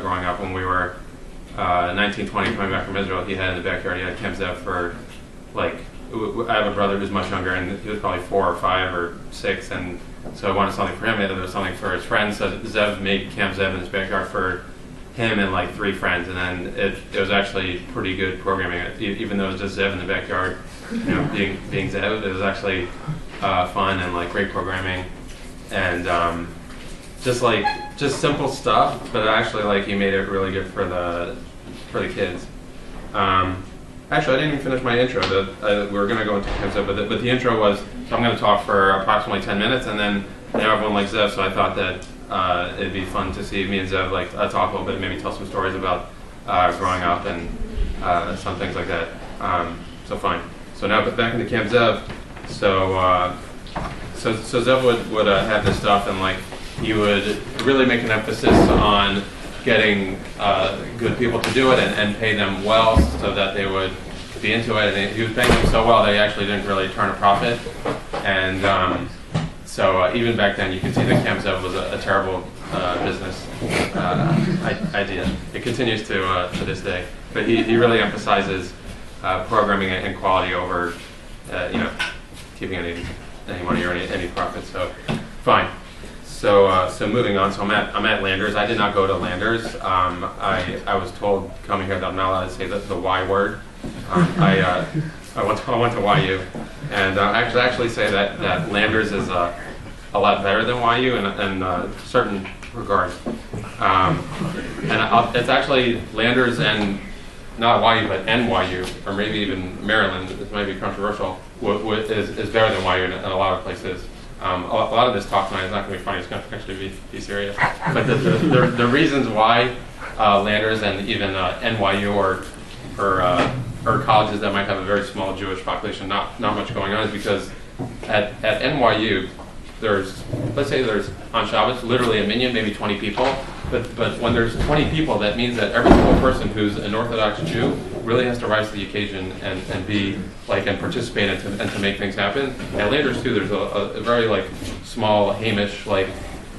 growing up when we were 19, 20, coming back from Israel. He had in the backyard, he had Camp Zev for, like, I have a brother who's much younger, and he was probably 4 or 5 or 6, and so I wanted something for him, and there was something for his friends. So Zev made Camp Zev in his backyard for him and like 3 friends, and then it was actually pretty good programming. Even though it was just Zev in the backyard, being Zev, it was actually fun and like great programming, and just simple stuff. But actually, like, he made it really good for the kids. Actually, I didn't even finish my intro. We were going to go into Camp Zev, but the intro was, so I'm going to talk for approximately 10 minutes, and then everyone likes Zev, so I thought that it'd be fun to see me and Zev talk a little bit, maybe tell some stories about growing up and some things like that. So fine. So now back into Camp Zev. So Zev would have this stuff, and like he would really make an emphasis on getting good people to do it and pay them well so that they would be into it. And he was paying them so well they actually didn't really turn a profit. And so even back then, you could see that Camp Zev was a terrible business idea. It continues to this day. But he really emphasizes programming and quality over, keeping any money or any profit. So fine. So moving on. So I'm at Landers. I did not go to Landers. I was told coming here that I'm not allowed to say the Y word. I went to YU, and I could actually say that Landers is a lot better than YU in certain regards. It's actually Landers and not YU, but NYU, or maybe even Maryland. This might be controversial. Is better than YU in a lot of places. A lot of this talk tonight is not going to be funny. It's going to actually be serious. But the reasons why Landers and even NYU or colleges that might have a very small Jewish population, not much going on, is because at NYU, let's say there's on Shabbos literally a minyan, maybe 20 people. But when there's 20 people, that means that every single person who's an Orthodox Jew really has to rise to the occasion and be like and participate and to make things happen. At Landers too, there's a very like small Hamish like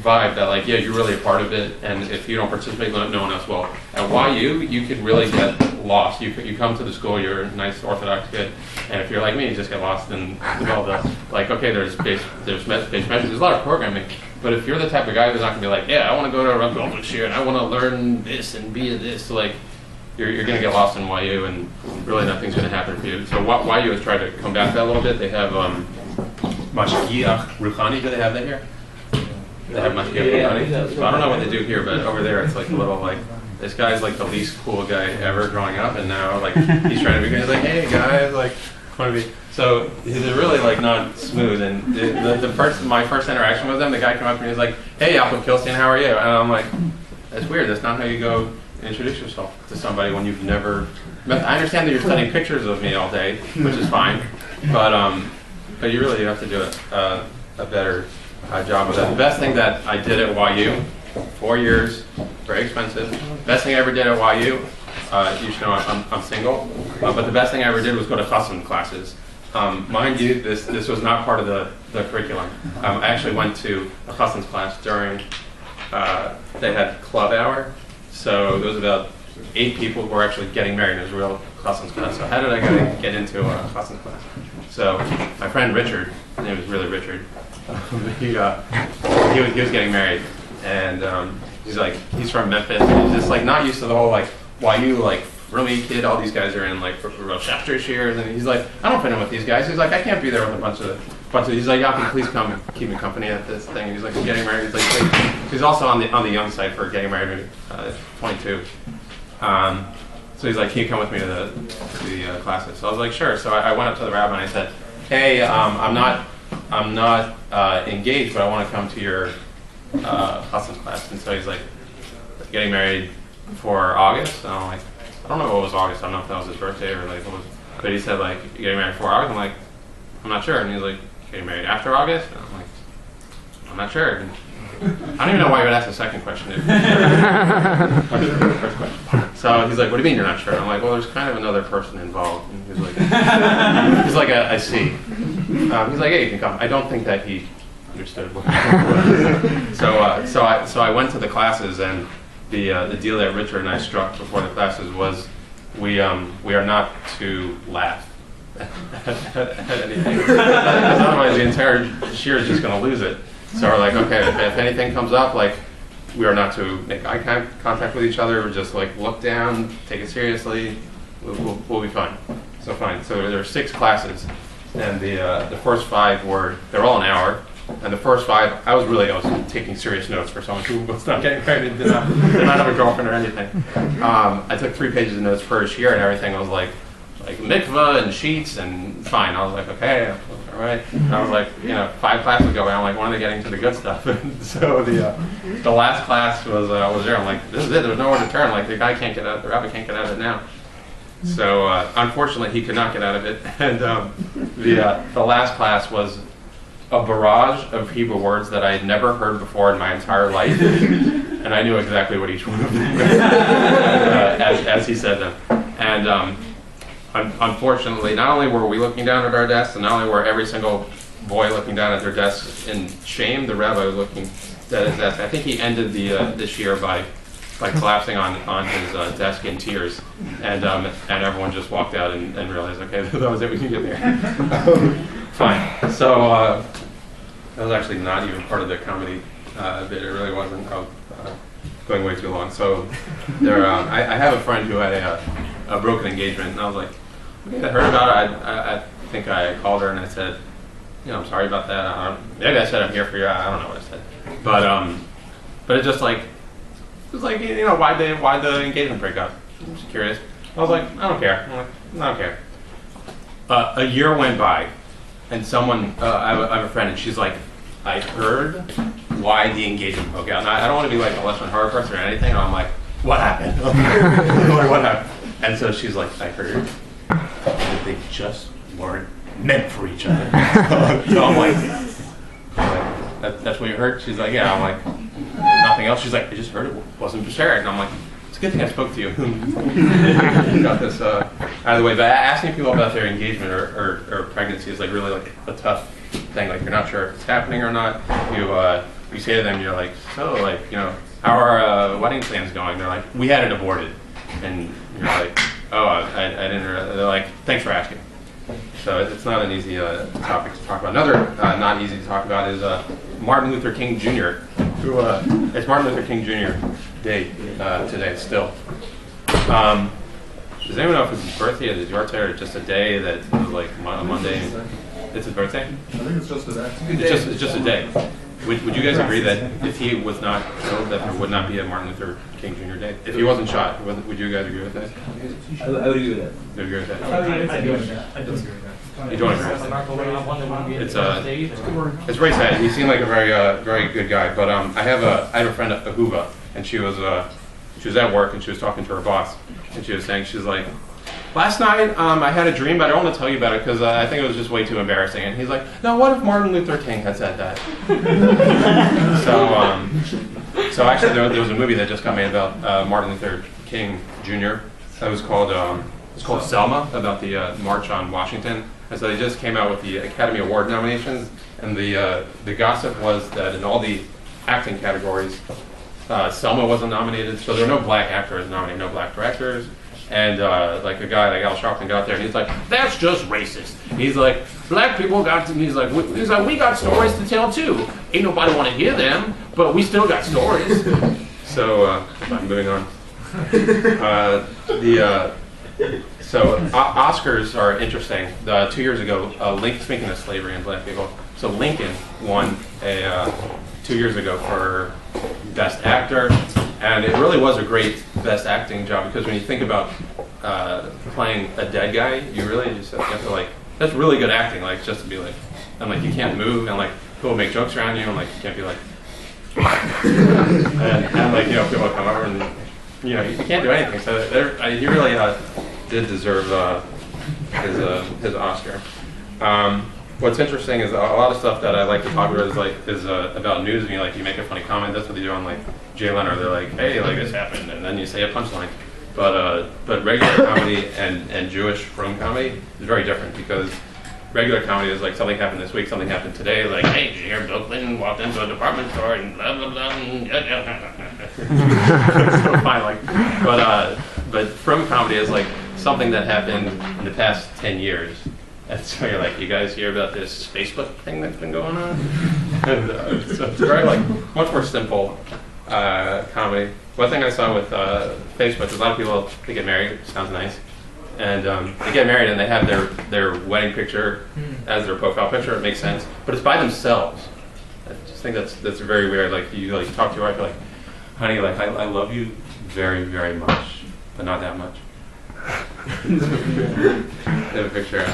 vibe that like, yeah, you're really a part of it, and if you don't participate, no one else will. At YU, you can really get lost. You come to the school, you're a nice Orthodox kid, and if you're like me, you just get lost in all the like. Okay, there's base measures. There's a lot of programming. But if you're the type of guy who's not going to be like, yeah, I want to go to a golf this year, and I want to learn this and be this, like, you're going to get lost in YU, and really nothing's going to happen for you. So YU has tried to combat that a little bit. They have Mashgiach Ruchani. Do they have that here? They have Mashgiach Ruchani. So I don't know what they do here, but over there it's like a little like, this guy's like the least cool guy ever growing up, and now like he's trying to be, he's like, hey guys, like, want to be. So he's really like not smooth, and my first interaction with him, the guy came up to me and was like, hey, Yaakov Kilstein, how are you? And I'm like, that's weird, that's not how you go introduce yourself to somebody when you've never met. I understand that you're studying pictures of me all day, which is fine, but you really have to do a better job with that. The best thing that I did at YU, 4 years, very expensive, best thing I ever did at YU, you should know I'm single, but the best thing I ever did was go to chassan classes. Mind you, this was not part of the curriculum. I actually went to a chassan's class during, they had club hour, so there was about 8 people who were actually getting married. It was a real chassan's class. So how did I get into a chassan's class? So my friend Richard, his name was really Richard, he was getting married, and he's from Memphis, and he's just like not used to the whole like YU like really kid, all these guys are in like real Shafters years, and he's like, I don't fit in with these guys. He's like, I can't be there with a bunch of he's like, Yaakov, please come and keep me company at this thing. And he's like, I'm getting married. He's like, please. He's also on the young side for getting married, 22. So he's like, can you come with me to the classes? So I was like, sure. So I went up to the rabbi and I said, hey, I'm not engaged, but I want to come to your chassan class. And so he's like, getting married before August? And I'm like, I don't know what was August. I don't know if that was his birthday or like what was. But he said like, you're getting married before August. I'm like, I'm not sure. And he's like, getting married after August? And I'm like, I'm not sure. And I don't even know why you would ask the second question. First question. So he's like, what do you mean you're not sure? And I'm like, well, there's kind of another person involved. And he's like, I see. He's like, hey, you can come. I don't think that he understood what so I went to the classes, and the deal that Richard and I struck before the classes was we are not to laugh at anything. Because otherwise the entire shiur is just going to lose it. So we're like, okay, if anything comes up, like, we are not to make eye contact with each other. We're just like look down, take it seriously. We'll be fine. So fine. So there are 6 classes, and the first 5 they're all an hour. And the first 5, I was taking serious notes for someone who was not getting married and did not have a girlfriend or anything. I took 3 pages of notes per year and everything. I was like mikvah and sheets and fine. I was like, okay, all right. And I was like, 5 classes go, and I'm like, when are they getting to the good stuff? So the last class was there. I'm like, this is it. There's nowhere to turn. Like the rabbi can't get out of it now. So unfortunately, he could not get out of it. And the last class was a barrage of Hebrew words that I had never heard before in my entire life, and I knew exactly what each one of them meant as he said them. And unfortunately, not only were we looking down at our desks, and not only were every single boy looking down at their desks in shame, the rabbi was looking at his desk. I think he ended the shiur by collapsing on his desk in tears, and everyone just walked out and realized, okay, that was it. We can get there. Fine. So that was actually not even part of the comedy bit. It really wasn't. Going way too long. So there, I have a friend who had a broken engagement, and I was like, okay, I heard about it. I think I called her and I said, I'm sorry about that. Maybe I said I'm here for you. I don't know what I said, but it just like. It was like, why'd the engagement break up? I'm just curious. I was like, I don't care. I'm like, I don't care. A year went by, and someone, I have a friend, and she's like, I heard why the engagement broke out. And I don't want to be like a less than horror person or anything. And I'm like, what happened? I'm like, what happened? And so she's like, I heard that they just weren't meant for each other. So I'm like, that's what you heard? She's like, yeah. I'm like, nothing else. She's like, I just heard it wasn't shared. And I'm like, it's a good thing I spoke to you. Got this out of the way. But asking people about their engagement or pregnancy is like really like a tough thing. Like you're not sure if it's happening or not. You say to them, you're like, so like, how are wedding plans going? They're like, we had it aborted. And you're like, oh, I didn't. They're like, thanks for asking. So it's not an easy topic to talk about. Another not easy to talk about is Martin Luther King Jr. Who it's Martin Luther King Jr. Day today still. Does anyone know if it's his birthday or his birthday or just a day that was like a Monday? It's his birthday? I think it's just a day. It's just a day. Would you guys agree that if he was not killed, that there would not be a Martin Luther King Jr. Day? If he wasn't shot, would you guys agree with that? I would agree with that. You agree with that? I do agree with that. You don't agree with that? It's very sad. He seemed like a very good guy. But I have a friend, Ahuva, and she was at work and she was talking to her boss, and she was saying, she's like, last night I had a dream, but I don't want to tell you about it because I think it was just way too embarrassing. And he's like, no, what if Martin Luther King had said that? So actually there was a movie that just got made about Martin Luther King Jr. that was called Selma, about the March on Washington. And so they just came out with the Academy Award nominations, and the gossip was that in all the acting categories, Selma wasn't nominated, so there were no black actors nominated, no black directors. And like a guy like Al Sharpton got there, and he's like, "That's just racist." He's like, "Black people got to." He's like, "We got stories to tell too. Ain't nobody want to hear them, but we still got stories." So I'm moving on. So Oscars are interesting. 2 years ago, speaking of slavery and black people, so Lincoln won 2 years ago for Best Actor. And it really was a great best acting job, because when you think about playing a dead guy, you really just have to like, that's really good acting, like just to be like, and like you can't move, and like people make jokes around you, and like you can't be like, and like people come over and you can't do anything. So he really did deserve his Oscar. What's interesting is a lot of stuff that I like to talk about is about news, and you make a funny comment. That's what they do on like Jay Leno. They're like, hey, like this happened, and then you say a punchline. But regular comedy and Jewish frum comedy is very different, because regular comedy is like something happened this week, something happened today, like, hey, did you hear Bill Clinton walked into a department store and blah blah blah. so fine, like, but from comedy is like something that happened in the past 10 years. And so you're like, you guys hear about this Facebook thing that's been going on? And so it's very like much more simple comedy. One thing I saw with Facebook is a lot of people, they get married, sounds nice, and they get married and they have their wedding picture as their profile picture. It makes sense, but it's by themselves. I just think that's very weird. Like you like talk to your wife, you're like, honey, like I love you very, very much, but not that much. They have a picture.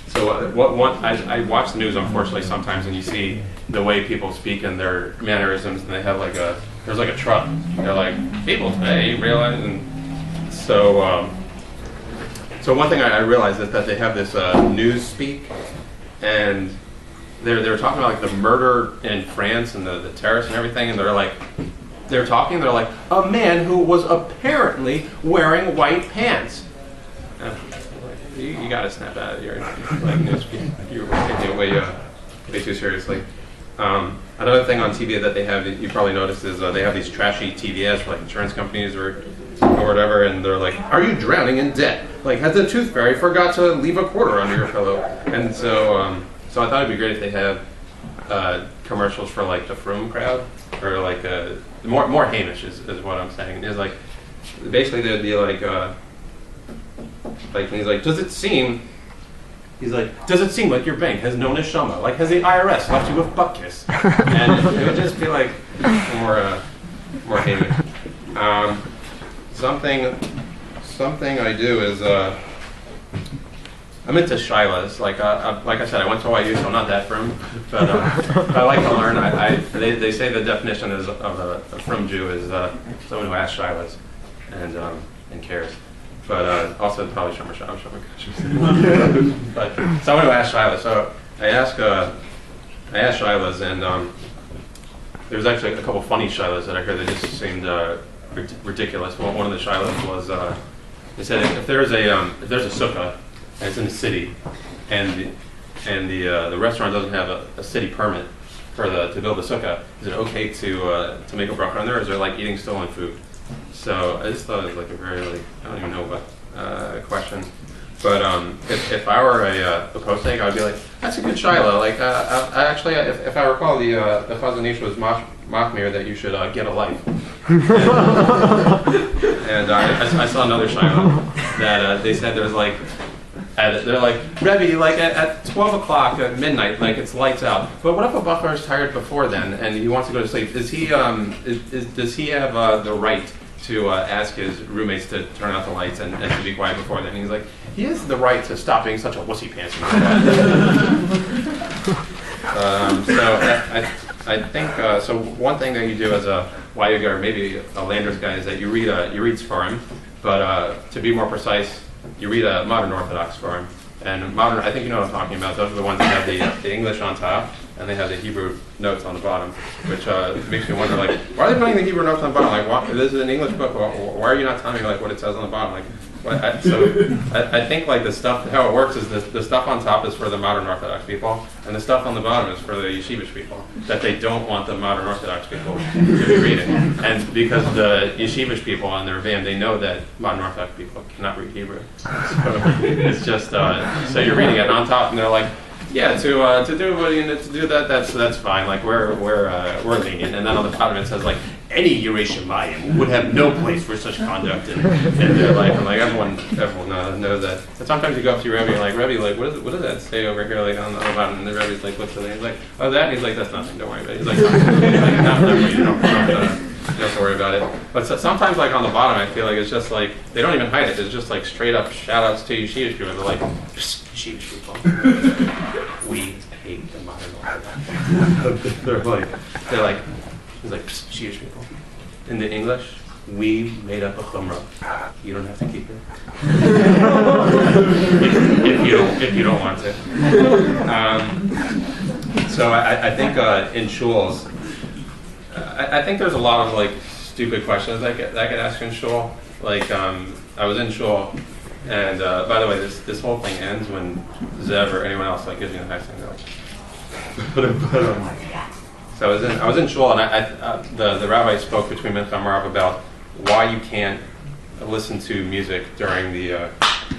So I watch the news, unfortunately, sometimes, and you see the way people speak and their mannerisms, and they have there's like a truck. They're like, people today realize, and so one thing I realized is that they have this news speak, and they're talking about like the murder in France and the terrorists and everything, and they're like, they're like, a man who was apparently wearing white pants. You gotta snap out of your like news feed. You're taking it way too seriously. Another thing on TV that they have, that you probably noticed, is they have these trashy TV ads for like insurance companies or whatever, and they're like, "Are you drowning in debt? Like, has the tooth fairy forgot to leave a quarter under your pillow?" And so I thought it'd be great if they had commercials for like the Froome crowd, or like more Hamish is what I'm saying. Is like basically they'd be like he's like, does it seem like your bank has known a Shama? Like, has the IRS left you with butt kiss? And it would just be like more Hamish. Something I do is I'm into shilas. Like I said, I went to YU, so I'm not that frum, but I like to learn. They say the definition of a frum Jew is someone who asks shilas and cares. But also probably shomer sham. But someone who asks shilas. So I asked shilas, and there's actually a couple funny shilas that I heard that just seemed ridiculous. One of the shilas was they said if there's a sukkah and it's in the city, and the restaurant doesn't have a city permit to build a sukkah, is it okay to make a bracha on there, or is there like eating stolen food? So I just thought it was like a very I don't even know what question, but if I were a posting, I would be like, that's a good shiloh. Like I actually, if I recall, the Chazon Ish was machmir that you should get a life. And I saw another shiloh that they said there's like. They're like, Rebbe, like at 12 o'clock at midnight, like it's lights out. But what if a bachar is tired before then and he wants to go to sleep? Does he have the right to ask his roommates to turn out the lights and to be quiet before then? And he's like, he has the right to stop being such a wussy pants. So I think so. One thing that you do as a YU guy, or maybe a Landers guy, is that you read Sfarim, but to be more precise, you read a modern Orthodox Sfarim. And modern, I think you know what I'm talking about. Those are the ones that have the English on top, and they have the Hebrew notes on the bottom, which makes me wonder, like, why are they putting the Hebrew notes on the bottom? Like, this is an English book. Why are you not telling me like what it says on the bottom? Like, I think like the stuff, how it works is the stuff on top is for the modern Orthodox people, and the stuff on the bottom is for the yeshivish people that they don't want the modern Orthodox people to be reading. And because the yeshivish people on their van, they know that modern Orthodox people cannot read Hebrew. So it's just so you're reading it on top, and they're like, yeah, to do that, that's fine. Like we're lenient. And then on the bottom it says like any Yerushalayim would have no place for such conduct in their life. And like everyone knows that. But sometimes you go up to your Rebbe and you're like, Rebbe, like what does that say over here like on the bottom? And the Rebbe's like, what's the name? He's like, oh, that. And he's like, that's nothing. Don't worry about it. He's like, no, you don't have to worry about it. But sometimes like on the bottom, I feel like it's just like they don't even hide it. It's just like straight up shout outs to yeshivish people. They're like, yeshivish people, we hate the modern Orthodox. they're like, he's like, yeshivish people. In the English, we made up a chumrah. You don't have to keep it if you don't want to. So I think in shuls. I think there's a lot of like stupid questions that I could ask in shul. Like I was in shul, and by the way, this whole thing ends when Zev or anyone else like gives me the high thing. Like, So I was in shul, and the rabbi spoke between Mincha and Marav about why you can't listen to music during the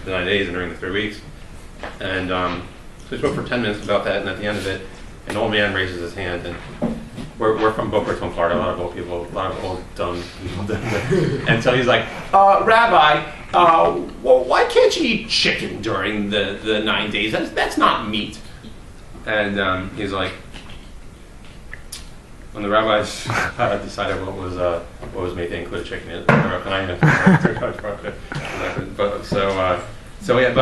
9 days and during the 3 weeks. And so we spoke for 10 minutes about that, and at the end of it, an old man raises his hand, and we're from Boca Raton, Florida, a lot of old people, a lot of old, dumb people. And so he's like, Rabbi, well, why can't you eat chicken during the 9 days? That's not meat. And he's like, when the rabbis decided what was meat, they included chicken. But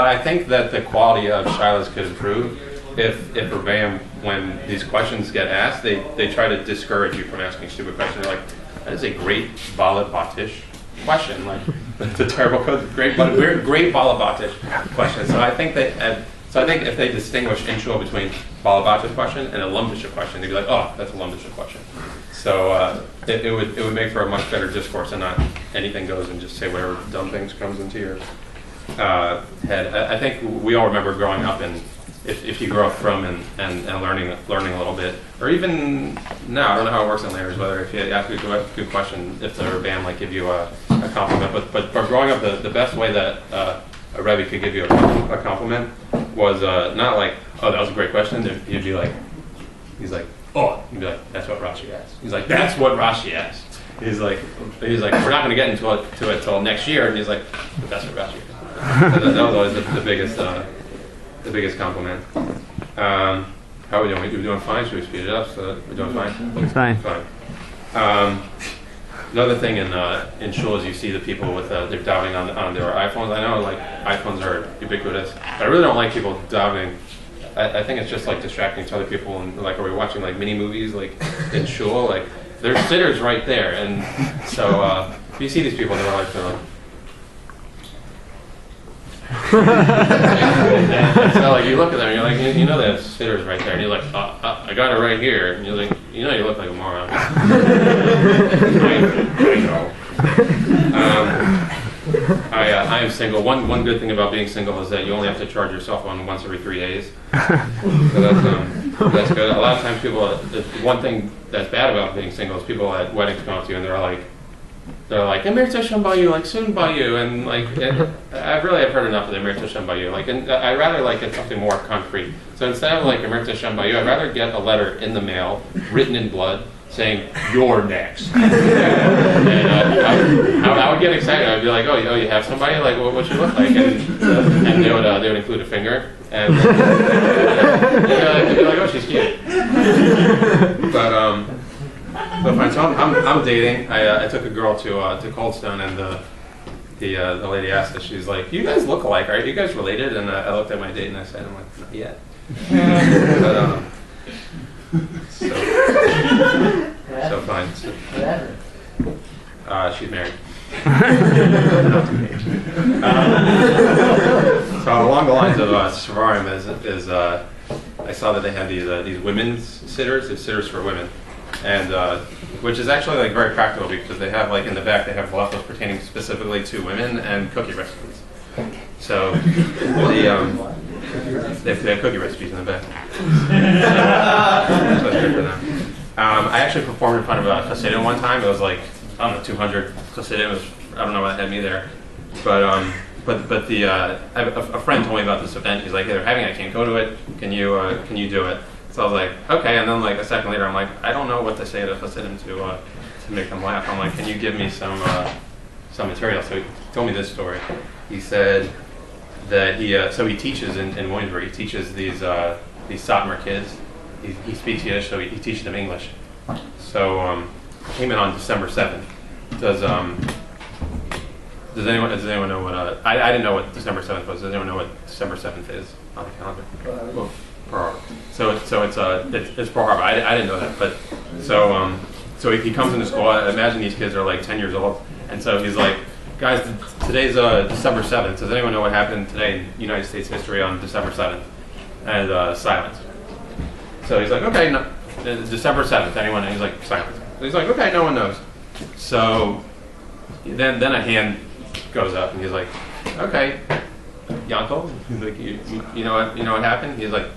I think that the quality of shilas could improve if Rebbeim, when these questions get asked, they try to discourage you from asking stupid questions. They're like, that is a great Bala Batish question. Like, it's a terrible, great Bala Batish question. So I think if they distinguish in shul between Bala Batish question and a Lumdisha question, they'd be like, oh, that's a Lumdisha question. So it would make for a much better discourse and not anything goes and just say whatever dumb things comes into your head. I think we all remember growing up, and if you grow up from and learning a little bit, or even now, I don't know how it works in layers, whether if you ask a good question, if the band might give you a compliment, but for growing up, the best way that a Rebbe could give you a compliment was not like, oh, that was a great question. He'd be like, he's like, oh, you'd be like, that's what Rashi asked. He's like, that's what Rashi asked. He's like, we're not going to get into it till next year. And he's like, but that's what Rashi asked. So that was always the biggest compliment. How are we doing? We're doing fine. Should we speed it up? So we're doing fine. It's fine. Fine. Another thing in shul is you see the people with they're davening on their iPhones. I know like iPhones are ubiquitous, but I really don't like people davening. I think it's just like distracting to other people, and like, are we watching like mini movies like in shul? Like there's sitters right there, and so if you see these people, they're like. And so like you look at them, and you're like, you know, they have sitters right there, and you're like, I got it right here, and you're like, you look like a moron. I know. I am single. One good thing about being single is that you only have to charge your cell phone once every 3 days. So that's good. A lot of times people, the one thing that's bad about being single is people at weddings come up to you and they're like, Emir Tishan Bayu, like soon Bayu, and like I've heard enough of the Emir Tishan Bayu. Like, and I'd rather like get something more concrete. So instead of like Emir Tishan Bayu, I'd rather get a letter in the mail, written in blood, saying you're next. And I would get excited. I'd be like, oh, you have somebody? Like, what you look like? And they would include a finger, and they'd be like, oh, she's cute. But fine. So I'm dating. I took a girl to Coldstone, and the lady asked us. She's like, "You guys look alike. Are you guys related?" And I looked at my date and I said, "I'm like, not yet." So fine. She's married. So along the lines of Svarim is I saw that they have these women's sitters. They're sitters for women. And which is actually like very practical because they have like in the back they have leftovers pertaining specifically to women and cookie recipes. So they have cookie recipes in the back. So that's good for them. I actually performed in front of a Hasidim one time. It was like, I don't know, 200 Hasidim. I don't know what had me there, but a friend told me about this event. He's like, they're having it. I can't go to it. Can you do it? So I was like, okay. And then like a second later, I'm like, I don't know what to say to Hasidim to make them laugh. I'm like, can you give me some material? So he told me this story. He said that he teaches in Williamsburg. He teaches these Satmar kids. He speaks Yiddish, so he teaches them English. So came in on December 7th. Does anyone know what? I didn't know what December 7th was. Does anyone know what December 7th is on the calendar? Well, Pearl Harbor. So it's Pearl Harbor. I didn't know that, but so he comes into school. I imagine these kids are like 10 years old, and so he's like, guys, today's December 7th. Does anyone know what happened today in United States history on December 7th? And silence. So he's like, okay, no, December 7th. Anyone? And he's like, silence. So he's like, okay, no one knows. So then a hand goes up, and he's like, okay, Yaakov. He's like, you know what happened? He's like,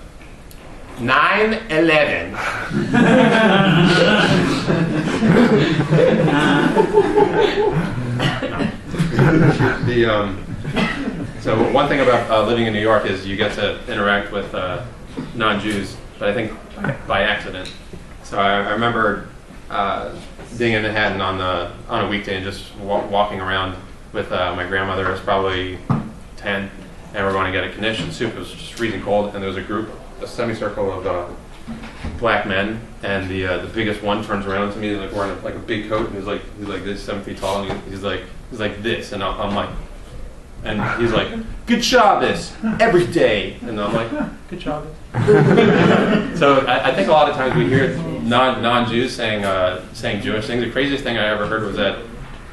9/11. So one thing about living in New York is you get to interact with non-Jews, but I think by accident. So I remember being in Manhattan on a weekday and just walking around with my grandmother. It was probably 10, and we're going to get a knish soup. It was just freezing cold, and there was a semicircle of black men, and the biggest one turns around to me, like wearing a big coat, and he's like this, 7 feet tall, and he's like this, and I'm like, and he's like, "Good Shabbos every day," and I'm like, "Good Shabbos." So I think a lot of times we hear non-Jews saying Jewish things. The craziest thing I ever heard was at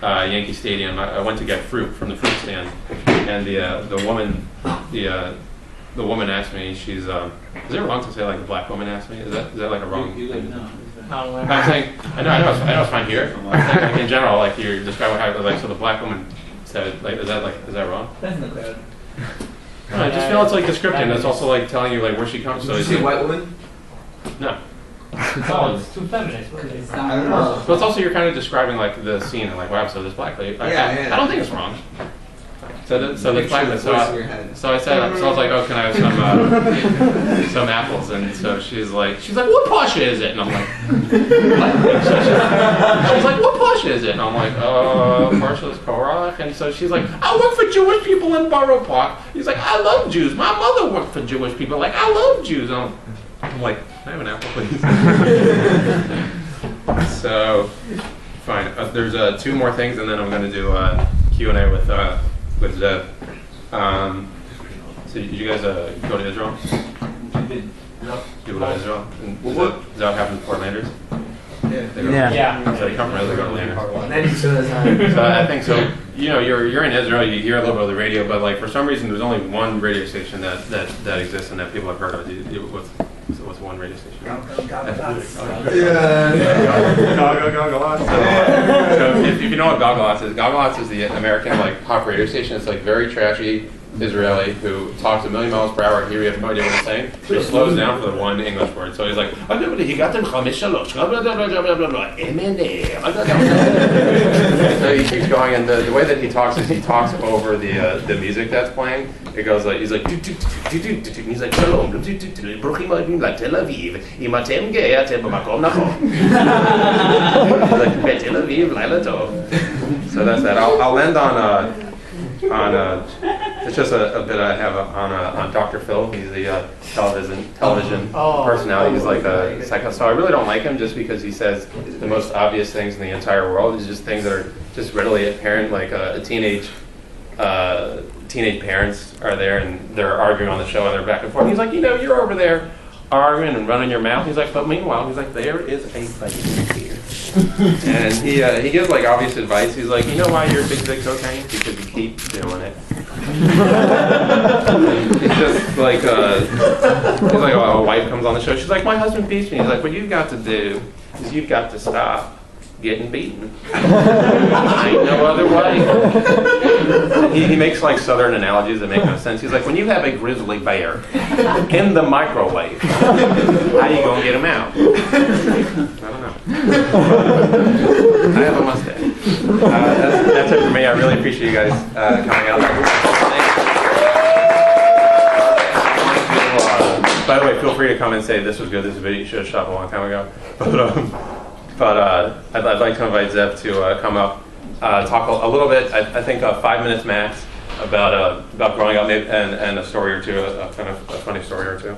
Yankee Stadium. I went to get fruit from the fruit stand, and the woman asked me, is it wrong to say like the black woman asked me? Is that like a wrong thing? I'm saying, I know it's fine here. I'm saying, like, in general, like you're describing how, like, so the black woman said, like, is that wrong? That's not bad. I just feel it's like descriptive. It's also like telling you like where she comes. Did you say white woman? No. Oh, it's too feminist. I don't know. But it's also you're kind of describing like the scene and like, wow, so this black lady. I don't think it's wrong. So the black lady. So I said, so I was like, oh, can I have some apples? And so she's like, what pasha is it? And I'm like, what? She's like, what pasha is it? And I'm like, Parsha's Korach. And so she's like, I work for Jewish people in Borough Park. He's like, I love Jews. My mother worked for Jewish people. Like, I love Jews. And I'm like, can I have an apple, please? So, fine. There's 2 more things, and then I'm going to do Q&A with Zev. So did you guys go to Israel? did. You go to Israel? And is that what happened to Portlanders? Yeah. So they come from Israel, they go to Landers. So I think so. You know, you're in Israel. You hear a little bit of the radio, but like for some reason, there's only one radio station that exists and that people have heard of. What's one radio station? So if you know what Galgalatz is the American like pop radio station. It's like very trashy Israeli who talks a million miles per hour. Here we have no idea what he's saying. He slows down for the one English word. So he's like, so he keeps going, and the way that he talks is he talks over the music that's playing. It goes like, he's like, and he's like, Shalom, Bruchim Abim la Tel Aviv, Imatem Gea Tel B'makom Nachom. Like, Tel Aviv, Laila Tov. So that's that. I'll end on it's just a bit I have on Dr. Phil. He's the television personality. He's like a psycho. So I really don't like him just because he says the most obvious things in the entire world. It's just things that are just readily apparent. Like teenage parents are there and they're arguing on the show and they're back and forth. He's like, you're over there arguing and running your mouth. He's like, but meanwhile, he's like, there is a fight here. And he gives like obvious advice. He's like, you know why you're big cocaine? Because you keep doing it. It's just like he's like a wife comes on the show. She's like, my husband beats me. He's like, what you've got to do is you've got to stop getting beaten. Ain't no other way. He makes like southern analogies that make no sense. He's like, when you have a grizzly bear in the microwave, how you gonna get him out? I don't know. I have a mustache. That's it for me. I really appreciate you guys coming out. By the way, feel free to come and say this was good. This video you should have shot a long time ago. But I'd like to invite Zev to come up, talk a little bit. I think 5 minutes max about growing up and a story or two, a kind of a funny story or two.